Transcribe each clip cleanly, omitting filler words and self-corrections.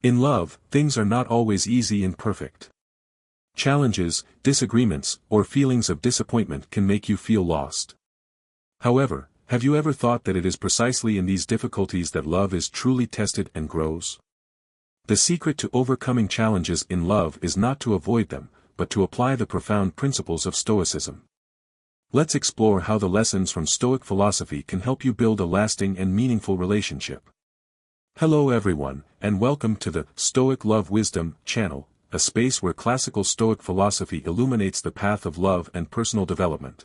In love, things are not always easy and perfect. Challenges, disagreements, or feelings of disappointment can make you feel lost. However, have you ever thought that it is precisely in these difficulties that love is truly tested and grows? The secret to overcoming challenges in love is not to avoid them, but to apply the profound principles of Stoicism. Let's explore how the lessons from Stoic philosophy can help you build a lasting and meaningful relationship. Hello everyone, and welcome to the Stoic Love Wisdom channel, a space where classical Stoic philosophy illuminates the path of love and personal development.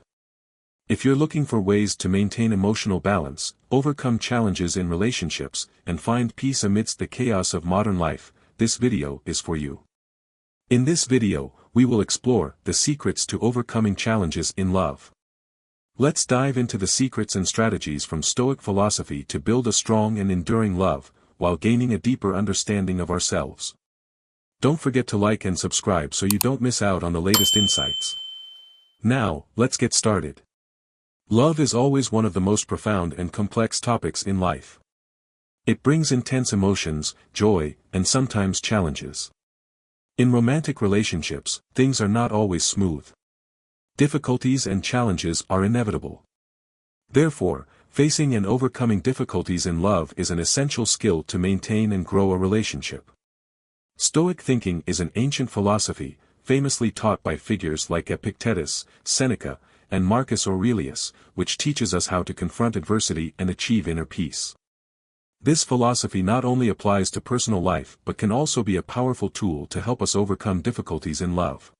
If you're looking for ways to maintain emotional balance, overcome challenges in relationships, and find peace amidst the chaos of modern life, this video is for you. In this video, we will explore the secrets to overcoming challenges in love. Let's dive into the secrets and strategies from Stoic philosophy to build a strong and enduring love, while gaining a deeper understanding of ourselves. Don't forget to like and subscribe so you don't miss out on the latest insights. Now, let's get started. Love is always one of the most profound and complex topics in life. It brings intense emotions, joy, and sometimes challenges. In romantic relationships, things are not always smooth. Difficulties and challenges are inevitable. Therefore, facing and overcoming difficulties in love is an essential skill to maintain and grow a relationship. Stoic thinking is an ancient philosophy, famously taught by figures like Epictetus, Seneca, and Marcus Aurelius, which teaches us how to confront adversity and achieve inner peace. This philosophy not only applies to personal life but can also be a powerful tool to help us overcome difficulties in love.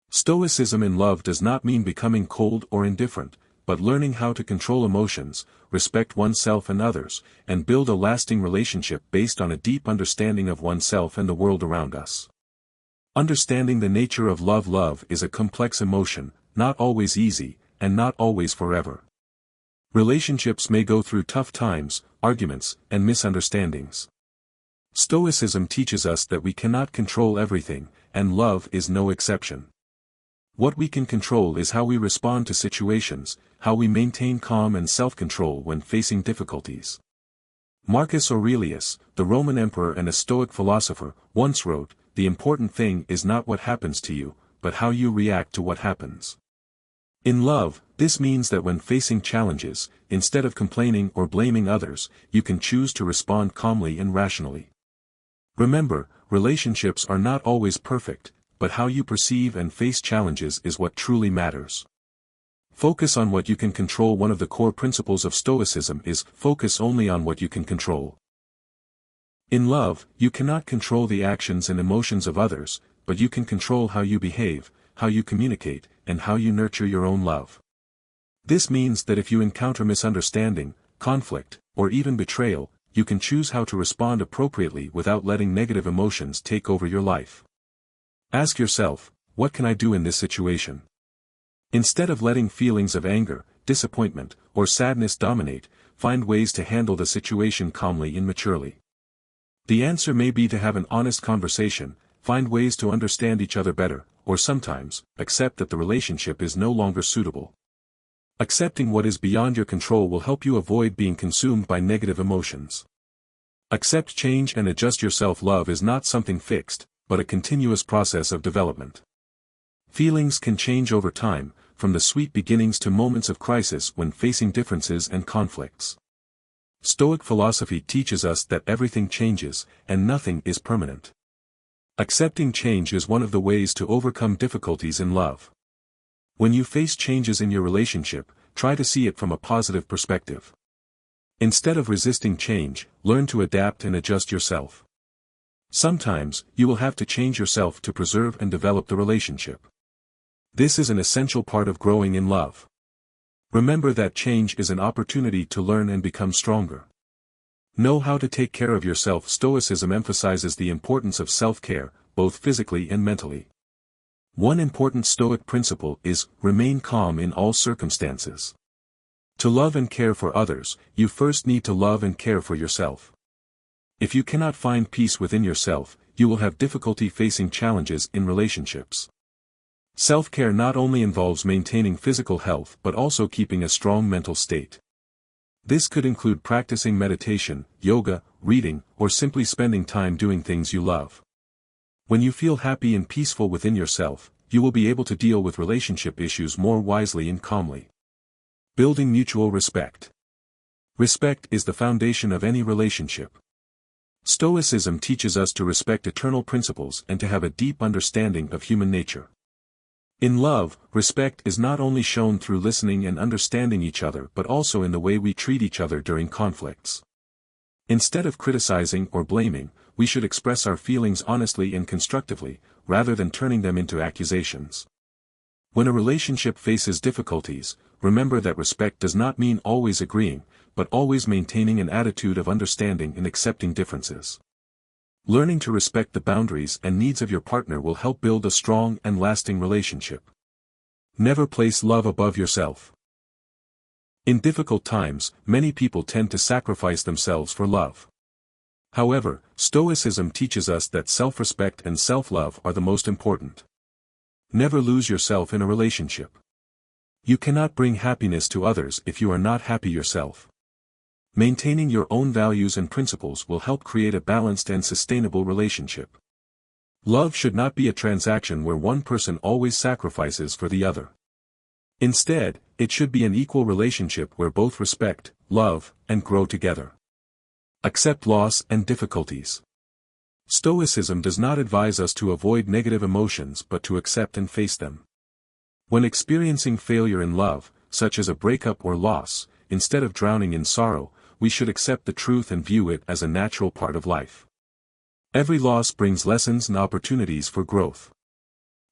Stoicism in love does not mean becoming cold or indifferent, but learning how to control emotions, respect oneself and others, and build a lasting relationship based on a deep understanding of oneself and the world around us. Understanding the nature of love. Love is a complex emotion, not always easy, and not always forever. Relationships may go through tough times, arguments, and misunderstandings. Stoicism teaches us that we cannot control everything, and love is no exception. What we can control is how we respond to situations, how we maintain calm and self-control when facing difficulties. Marcus Aurelius, the Roman emperor and a Stoic philosopher, once wrote, "The important thing is not what happens to you, but how you react to what happens." In love, this means that when facing challenges, instead of complaining or blaming others, you can choose to respond calmly and rationally. Remember, relationships are not always perfect, but how you perceive and face challenges is what truly matters. Focus on what you can control. One of the core principles of Stoicism is focus only on what you can control. In love, you cannot control the actions and emotions of others, but you can control how you behave, how you communicate, and how you nurture your own love. This means that if you encounter misunderstanding, conflict, or even betrayal, you can choose how to respond appropriately without letting negative emotions take over your life. Ask yourself, what can I do in this situation? Instead of letting feelings of anger, disappointment, or sadness dominate, find ways to handle the situation calmly and maturely. The answer may be to have an honest conversation, find ways to understand each other better, or sometimes, accept that the relationship is no longer suitable. Accepting what is beyond your control will help you avoid being consumed by negative emotions. Accept change and adjust yourself. Love is not something fixed, but a continuous process of development. Feelings can change over time, from the sweet beginnings to moments of crisis when facing differences and conflicts. Stoic philosophy teaches us that everything changes, and nothing is permanent. Accepting change is one of the ways to overcome difficulties in love. When you face changes in your relationship, try to see it from a positive perspective. Instead of resisting change, learn to adapt and adjust yourself. Sometimes, you will have to change yourself to preserve and develop the relationship. This is an essential part of growing in love. Remember that change is an opportunity to learn and become stronger. Know how to take care of yourself. Stoicism emphasizes the importance of self-care, both physically and mentally. One important Stoic principle is, remain calm in all circumstances. To love and care for others, you first need to love and care for yourself. If you cannot find peace within yourself, you will have difficulty facing challenges in relationships. Self-care not only involves maintaining physical health but also keeping a strong mental state. This could include practicing meditation, yoga, reading, or simply spending time doing things you love. When you feel happy and peaceful within yourself, you will be able to deal with relationship issues more wisely and calmly. Building mutual respect. Respect is the foundation of any relationship. Stoicism teaches us to respect eternal principles and to have a deep understanding of human nature. In love, respect is not only shown through listening and understanding each other but also in the way we treat each other during conflicts. Instead of criticizing or blaming, we should express our feelings honestly and constructively, rather than turning them into accusations. When a relationship faces difficulties, remember that respect does not mean always agreeing, but always maintaining an attitude of understanding and accepting differences. Learning to respect the boundaries and needs of your partner will help build a strong and lasting relationship. Never place love above yourself. In difficult times, many people tend to sacrifice themselves for love. However, Stoicism teaches us that self-respect and self-love are the most important. Never lose yourself in a relationship. You cannot bring happiness to others if you are not happy yourself. Maintaining your own values and principles will help create a balanced and sustainable relationship. Love should not be a transaction where one person always sacrifices for the other. Instead, it should be an equal relationship where both respect, love, and grow together. Accept loss and difficulties. Stoicism does not advise us to avoid negative emotions but to accept and face them. When experiencing failure in love, such as a breakup or loss, instead of drowning in sorrow, we should accept the truth and view it as a natural part of life. Every loss brings lessons and opportunities for growth.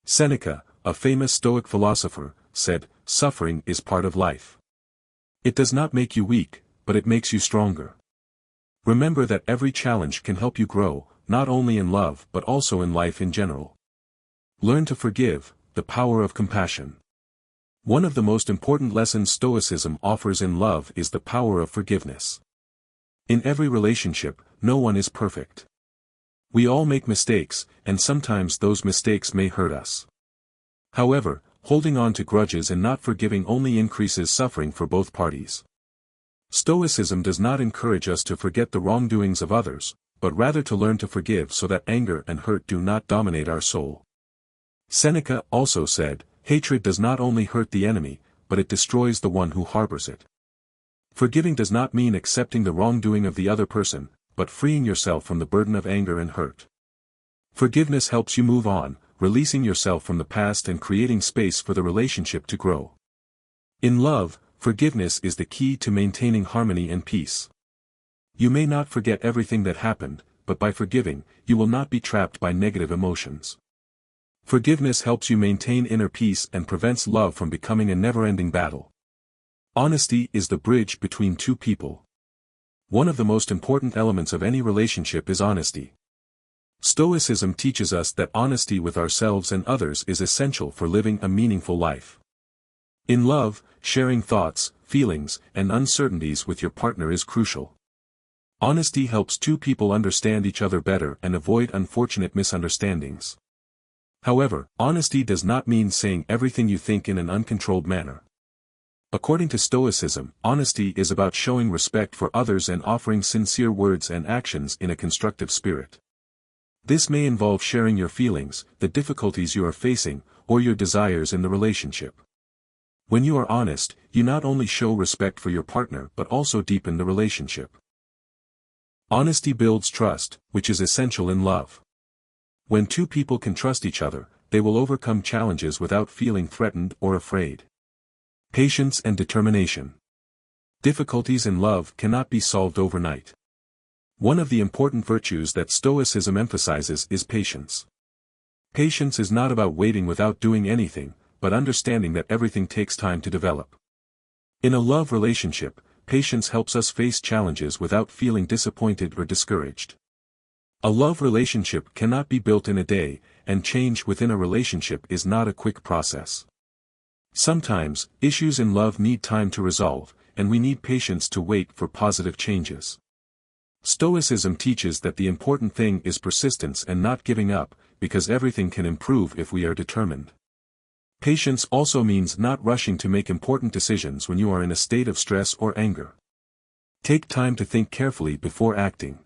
Seneca, a famous Stoic philosopher, said, "Suffering is part of life. It does not make you weak, but it makes you stronger." Remember that every challenge can help you grow, not only in love but also in life in general. Learn to forgive, the power of compassion. One of the most important lessons Stoicism offers in love is the power of forgiveness. In every relationship, no one is perfect. We all make mistakes, and sometimes those mistakes may hurt us. However, holding on to grudges and not forgiving only increases suffering for both parties. Stoicism does not encourage us to forget the wrongdoings of others, but rather to learn to forgive so that anger and hurt do not dominate our soul. Seneca also said, "Hatred does not only hurt the enemy, but it destroys the one who harbors it." Forgiving does not mean accepting the wrongdoing of the other person, but freeing yourself from the burden of anger and hurt. Forgiveness helps you move on, releasing yourself from the past and creating space for the relationship to grow. In love, forgiveness is the key to maintaining harmony and peace. You may not forget everything that happened, but by forgiving, you will not be trapped by negative emotions. Forgiveness helps you maintain inner peace and prevents love from becoming a never-ending battle. Honesty is the bridge between two people. One of the most important elements of any relationship is honesty. Stoicism teaches us that honesty with ourselves and others is essential for living a meaningful life. In love, sharing thoughts, feelings, and uncertainties with your partner is crucial. Honesty helps two people understand each other better and avoid unfortunate misunderstandings. However, honesty does not mean saying everything you think in an uncontrolled manner. According to Stoicism, honesty is about showing respect for others and offering sincere words and actions in a constructive spirit. This may involve sharing your feelings, the difficulties you are facing, or your desires in the relationship. When you are honest, you not only show respect for your partner but also deepen the relationship. Honesty builds trust, which is essential in love. When two people can trust each other, they will overcome challenges without feeling threatened or afraid. Patience and determination. Difficulties in love cannot be solved overnight. One of the important virtues that Stoicism emphasizes is patience. Patience is not about waiting without doing anything, but understanding that everything takes time to develop. In a love relationship, patience helps us face challenges without feeling disappointed or discouraged. A love relationship cannot be built in a day, and change within a relationship is not a quick process. Sometimes, issues in love need time to resolve, and we need patience to wait for positive changes. Stoicism teaches that the important thing is persistence and not giving up, because everything can improve if we are determined. Patience also means not rushing to make important decisions when you are in a state of stress or anger. Take time to think carefully before acting.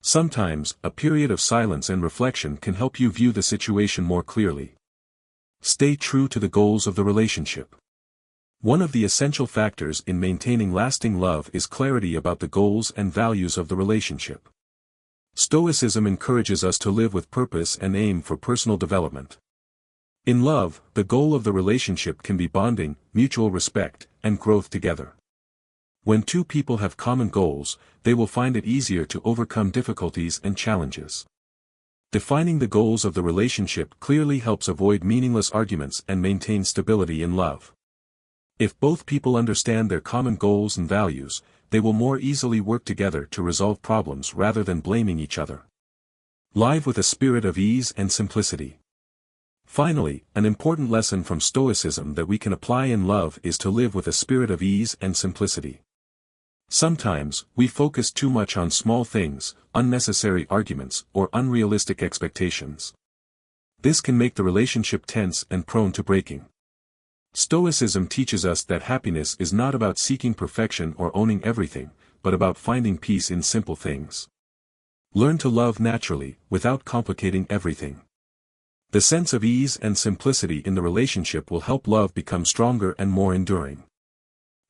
Sometimes, a period of silence and reflection can help you view the situation more clearly. Stay true to the goals of the relationship. One of the essential factors in maintaining lasting love is clarity about the goals and values of the relationship. Stoicism encourages us to live with purpose and aim for personal development. In love, the goal of the relationship can be bonding, mutual respect, and growth together. When two people have common goals, they will find it easier to overcome difficulties and challenges. Defining the goals of the relationship clearly helps avoid meaningless arguments and maintain stability in love. If both people understand their common goals and values, they will more easily work together to resolve problems rather than blaming each other. Live with a spirit of ease and simplicity. Finally, an important lesson from Stoicism that we can apply in love is to live with a spirit of ease and simplicity. Sometimes, we focus too much on small things, unnecessary arguments, or unrealistic expectations. This can make the relationship tense and prone to breaking. Stoicism teaches us that happiness is not about seeking perfection or owning everything, but about finding peace in simple things. Learn to love naturally, without complicating everything. The sense of ease and simplicity in the relationship will help love become stronger and more enduring.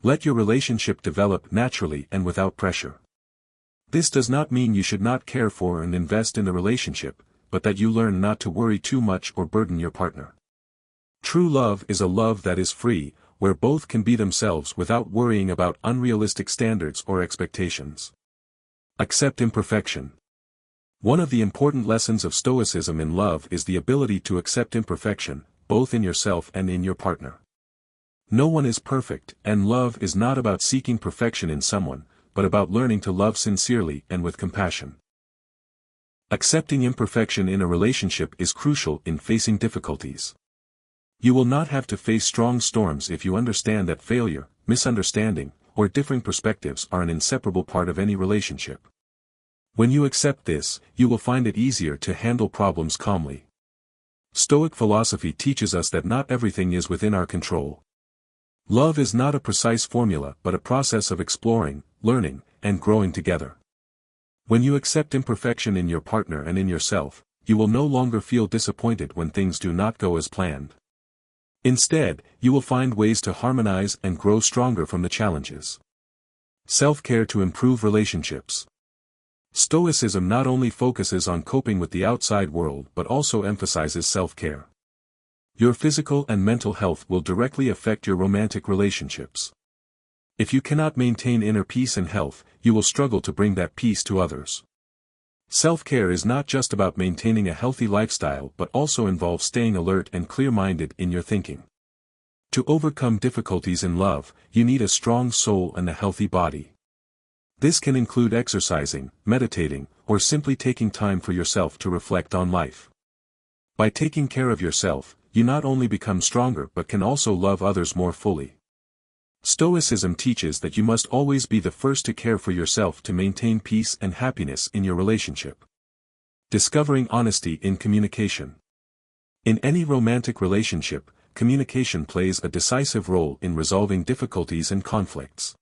Let your relationship develop naturally and without pressure. This does not mean you should not care for and invest in the relationship, but that you learn not to worry too much or burden your partner. True love is a love that is free, where both can be themselves without worrying about unrealistic standards or expectations. Accept imperfection. One of the important lessons of Stoicism in love is the ability to accept imperfection, both in yourself and in your partner. No one is perfect, and love is not about seeking perfection in someone, but about learning to love sincerely and with compassion. Accepting imperfection in a relationship is crucial in facing difficulties. You will not have to face strong storms if you understand that failure, misunderstanding, or differing perspectives are an inseparable part of any relationship. When you accept this, you will find it easier to handle problems calmly. Stoic philosophy teaches us that not everything is within our control. Love is not a precise formula but a process of exploring, learning, and growing together. When you accept imperfection in your partner and in yourself, you will no longer feel disappointed when things do not go as planned. Instead, you will find ways to harmonize and grow stronger from the challenges. Self-care to improve relationships. Stoicism not only focuses on coping with the outside world but also emphasizes self-care. Your physical and mental health will directly affect your romantic relationships. If you cannot maintain inner peace and health, you will struggle to bring that peace to others. Self-care is not just about maintaining a healthy lifestyle but also involves staying alert and clear-minded in your thinking. To overcome difficulties in love, you need a strong soul and a healthy body. This can include exercising, meditating, or simply taking time for yourself to reflect on life. By taking care of yourself, you not only become stronger but can also love others more fully. Stoicism teaches that you must always be the first to care for yourself to maintain peace and happiness in your relationship. Discovering honesty in communication. In any romantic relationship, communication plays a decisive role in resolving difficulties and conflicts.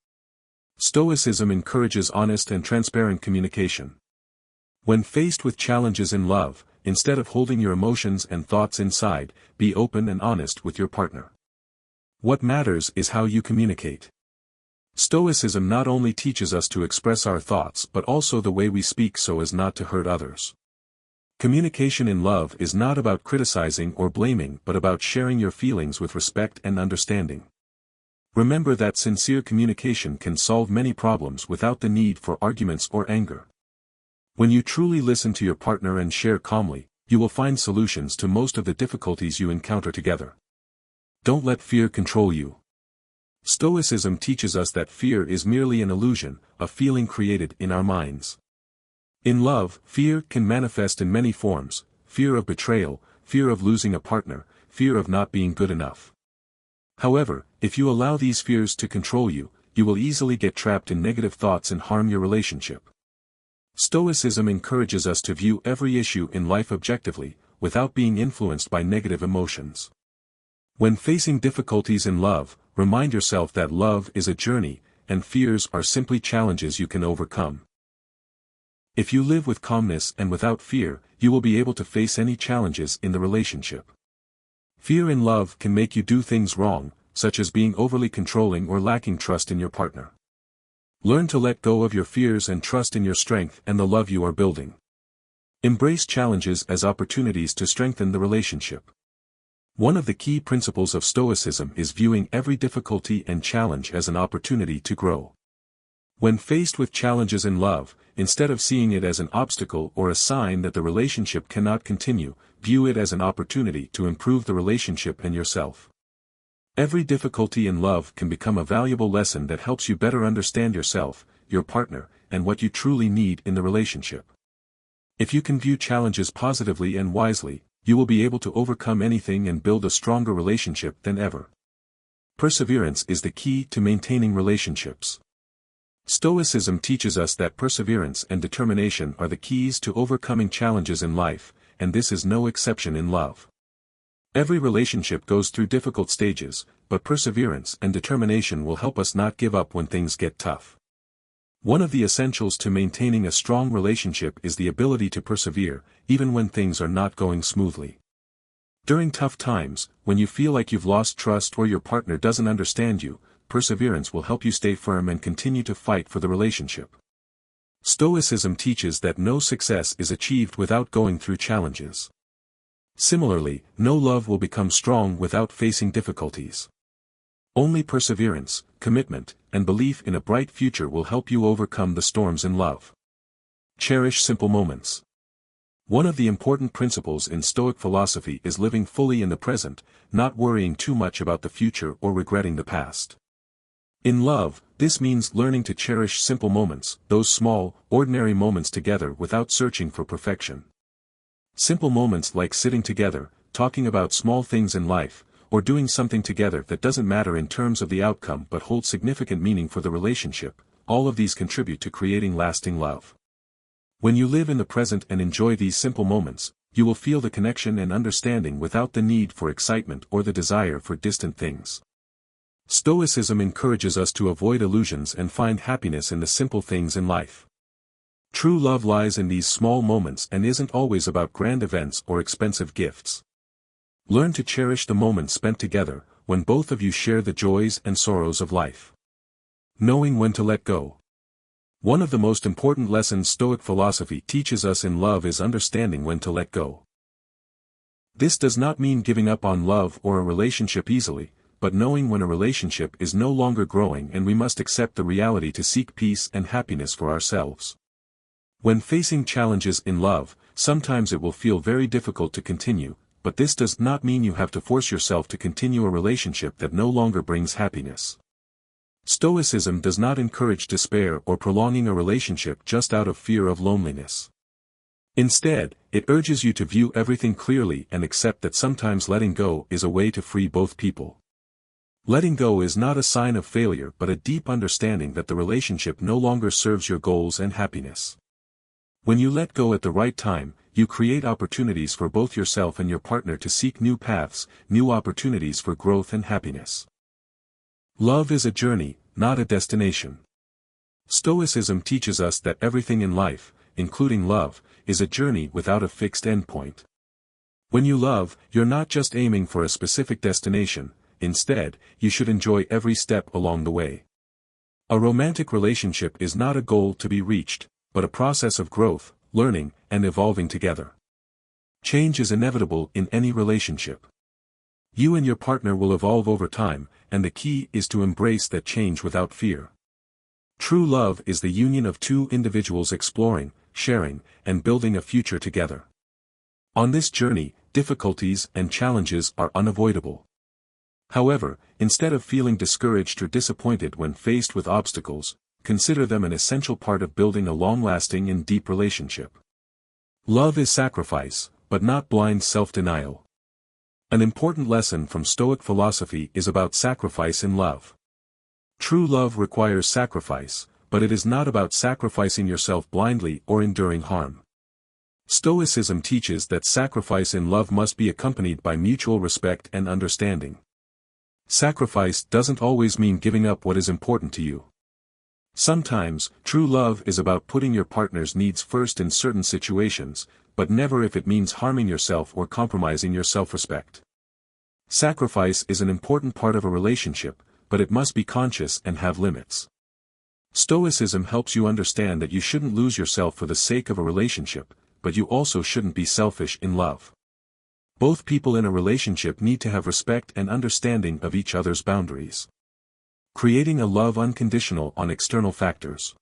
Stoicism encourages honest and transparent communication. When faced with challenges in love, instead of holding your emotions and thoughts inside, be open and honest with your partner. What matters is how you communicate. Stoicism not only teaches us to express our thoughts but also the way we speak so as not to hurt others. Communication in love is not about criticizing or blaming but about sharing your feelings with respect and understanding. Remember that sincere communication can solve many problems without the need for arguments or anger. When you truly listen to your partner and share calmly, you will find solutions to most of the difficulties you encounter together. Don't let fear control you. Stoicism teaches us that fear is merely an illusion, a feeling created in our minds. In love, fear can manifest in many forms: fear of betrayal, fear of losing a partner, fear of not being good enough. However, if you allow these fears to control you, you will easily get trapped in negative thoughts and harm your relationship. Stoicism encourages us to view every issue in life objectively, without being influenced by negative emotions. When facing difficulties in love, remind yourself that love is a journey, and fears are simply challenges you can overcome. If you live with calmness and without fear, you will be able to face any challenges in the relationship. Fear in love can make you do things wrong, such as being overly controlling or lacking trust in your partner. Learn to let go of your fears and trust in your strength and the love you are building. Embrace challenges as opportunities to strengthen the relationship. One of the key principles of Stoicism is viewing every difficulty and challenge as an opportunity to grow. When faced with challenges in love, instead of seeing it as an obstacle or a sign that the relationship cannot continue, view it as an opportunity to improve the relationship and yourself. Every difficulty in love can become a valuable lesson that helps you better understand yourself, your partner, and what you truly need in the relationship. If you can view challenges positively and wisely, you will be able to overcome anything and build a stronger relationship than ever. Perseverance is the key to maintaining relationships. Stoicism teaches us that perseverance and determination are the keys to overcoming challenges in life, and this is no exception in love. Every relationship goes through difficult stages, but perseverance and determination will help us not give up when things get tough. One of the essentials to maintaining a strong relationship is the ability to persevere, even when things are not going smoothly. During tough times, when you feel like you've lost trust or your partner doesn't understand you, perseverance will help you stay firm and continue to fight for the relationship. Stoicism teaches that no success is achieved without going through challenges. Similarly, no love will become strong without facing difficulties. Only perseverance, commitment, and belief in a bright future will help you overcome the storms in love. Cherish simple moments. One of the important principles in Stoic philosophy is living fully in the present, not worrying too much about the future or regretting the past. In love, this means learning to cherish simple moments, those small, ordinary moments together without searching for perfection. Simple moments like sitting together, talking about small things in life, or doing something together that doesn't matter in terms of the outcome but holds significant meaning for the relationship, all of these contribute to creating lasting love. When you live in the present and enjoy these simple moments, you will feel the connection and understanding without the need for excitement or the desire for distant things. Stoicism encourages us to avoid illusions and find happiness in the simple things in life. True love lies in these small moments and isn't always about grand events or expensive gifts. Learn to cherish the moments spent together, when both of you share the joys and sorrows of life. Knowing when to let go. One of the most important lessons Stoic philosophy teaches us in love is understanding when to let go. This does not mean giving up on love or a relationship easily, but knowing when a relationship is no longer growing and we must accept the reality to seek peace and happiness for ourselves. When facing challenges in love, sometimes it will feel very difficult to continue, but this does not mean you have to force yourself to continue a relationship that no longer brings happiness. Stoicism does not encourage despair or prolonging a relationship just out of fear of loneliness. Instead, it urges you to view everything clearly and accept that sometimes letting go is a way to free both people. Letting go is not a sign of failure but a deep understanding that the relationship no longer serves your goals and happiness. When you let go at the right time, you create opportunities for both yourself and your partner to seek new paths, new opportunities for growth and happiness. Love is a journey, not a destination. Stoicism teaches us that everything in life, including love, is a journey without a fixed endpoint. When you love, you're not just aiming for a specific destination. Instead, you should enjoy every step along the way. A romantic relationship is not a goal to be reached, but a process of growth, learning, and evolving together. Change is inevitable in any relationship. You and your partner will evolve over time, and the key is to embrace that change without fear. True love is the union of two individuals exploring, sharing, and building a future together. On this journey, difficulties and challenges are unavoidable. However, instead of feeling discouraged or disappointed when faced with obstacles, consider them an essential part of building a long-lasting and deep relationship. Love is sacrifice, but not blind self-denial. An important lesson from Stoic philosophy is about sacrifice in love. True love requires sacrifice, but it is not about sacrificing yourself blindly or enduring harm. Stoicism teaches that sacrifice in love must be accompanied by mutual respect and understanding. Sacrifice doesn't always mean giving up what is important to you. Sometimes, true love is about putting your partner's needs first in certain situations, but never if it means harming yourself or compromising your self-respect. Sacrifice is an important part of a relationship, but it must be conscious and have limits. Stoicism helps you understand that you shouldn't lose yourself for the sake of a relationship, but you also shouldn't be selfish in love. Both people in a relationship need to have respect and understanding of each other's boundaries. Creating a love unconditional on external factors.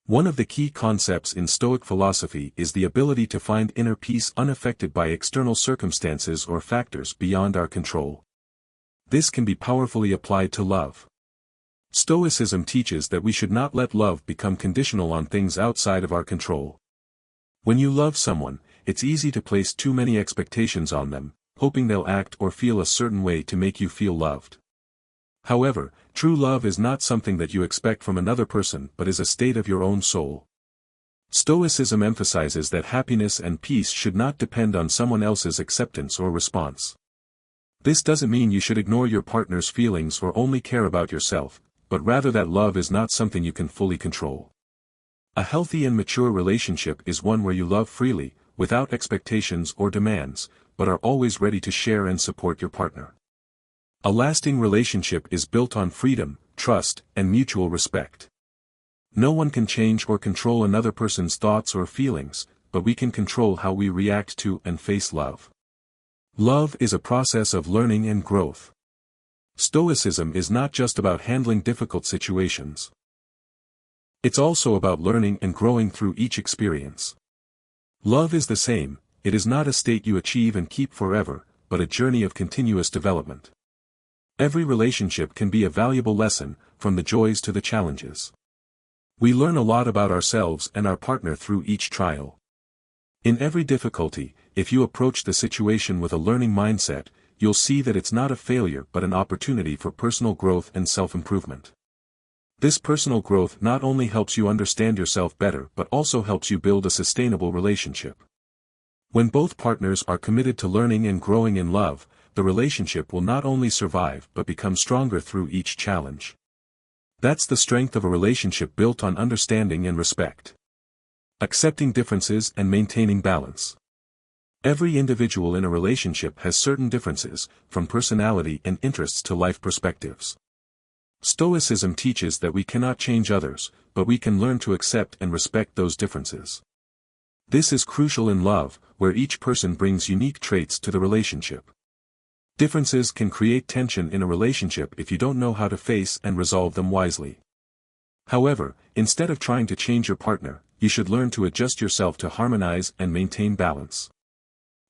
One of the key concepts in Stoic philosophy is the ability to find inner peace unaffected by external circumstances or factors beyond our control. This can be powerfully applied to love. Stoicism teaches that we should not let love become conditional on things outside of our control. When you love someone, it's easy to place too many expectations on them, hoping they'll act or feel a certain way to make you feel loved. However, true love is not something that you expect from another person but is a state of your own soul. Stoicism emphasizes that happiness and peace should not depend on someone else's acceptance or response. This doesn't mean you should ignore your partner's feelings or only care about yourself, but rather that love is not something you can fully control. A healthy and mature relationship is one where you love freely, without expectations or demands, but are always ready to share and support your partner. A lasting relationship is built on freedom, trust, and mutual respect. No one can change or control another person's thoughts or feelings, but we can control how we react to and face love. Love is a process of learning and growth. Stoicism is not just about handling difficult situations. It's also about learning and growing through each experience. Love is the same, it is not a state you achieve and keep forever, but a journey of continuous development. Every relationship can be a valuable lesson, from the joys to the challenges. We learn a lot about ourselves and our partner through each trial. In every difficulty, if you approach the situation with a learning mindset, you'll see that it's not a failure but an opportunity for personal growth and self-improvement. This personal growth not only helps you understand yourself better but also helps you build a sustainable relationship. When both partners are committed to learning and growing in love, the relationship will not only survive but become stronger through each challenge. That's the strength of a relationship built on understanding and respect. Accepting differences and maintaining balance. Every individual in a relationship has certain differences, from personality and interests to life perspectives. Stoicism teaches that we cannot change others, but we can learn to accept and respect those differences. This is crucial in love, where each person brings unique traits to the relationship. Differences can create tension in a relationship if you don't know how to face and resolve them wisely. However, instead of trying to change your partner, you should learn to adjust yourself to harmonize and maintain balance.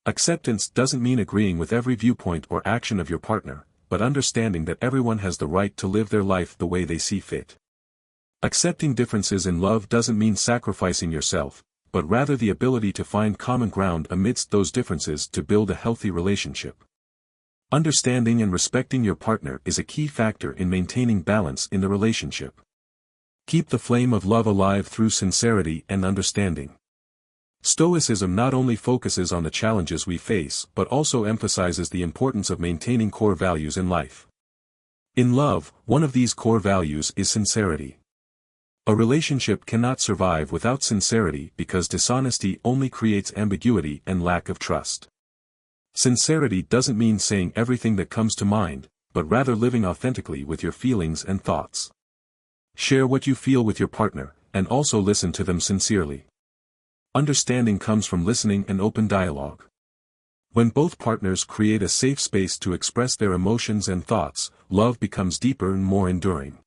Acceptance doesn't mean agreeing with every viewpoint or action of your partner, but understanding that everyone has the right to live their life the way they see fit. Accepting differences in love doesn't mean sacrificing yourself, but rather the ability to find common ground amidst those differences to build a healthy relationship. Understanding and respecting your partner is a key factor in maintaining balance in the relationship. Keep the flame of love alive through sincerity and understanding. Stoicism not only focuses on the challenges we face but also emphasizes the importance of maintaining core values in life. In love, one of these core values is sincerity. A relationship cannot survive without sincerity because dishonesty only creates ambiguity and lack of trust. Sincerity doesn't mean saying everything that comes to mind, but rather living authentically with your feelings and thoughts. Share what you feel with your partner, and also listen to them sincerely. Understanding comes from listening and open dialogue. When both partners create a safe space to express their emotions and thoughts, love becomes deeper and more enduring.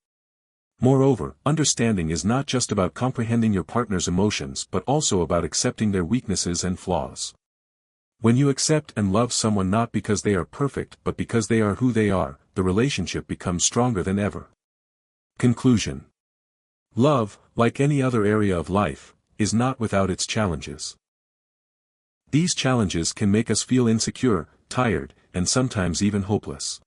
Moreover, understanding is not just about comprehending your partner's emotions but also about accepting their weaknesses and flaws. When you accept and love someone not because they are perfect but because they are who they are, the relationship becomes stronger than ever. Conclusion. Love, like any other area of life, is not without its challenges. These challenges can make us feel insecure, tired, and sometimes even hopeless.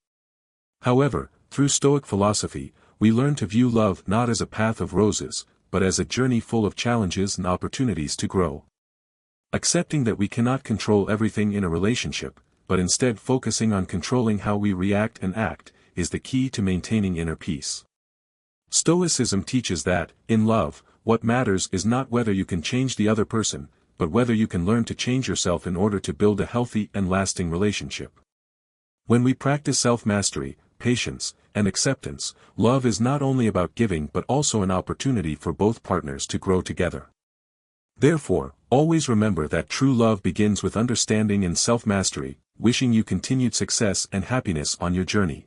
However, through Stoic philosophy, we learn to view love not as a path of roses, but as a journey full of challenges and opportunities to grow. Accepting that we cannot control everything in a relationship, but instead focusing on controlling how we react and act, is the key to maintaining inner peace. Stoicism teaches that, in love, what matters is not whether you can change the other person, but whether you can learn to change yourself in order to build a healthy and lasting relationship. When we practice self-mastery, patience, and acceptance, love is not only about giving but also an opportunity for both partners to grow together. Therefore, always remember that true love begins with understanding and self-mastery. Wishing you continued success and happiness on your journey.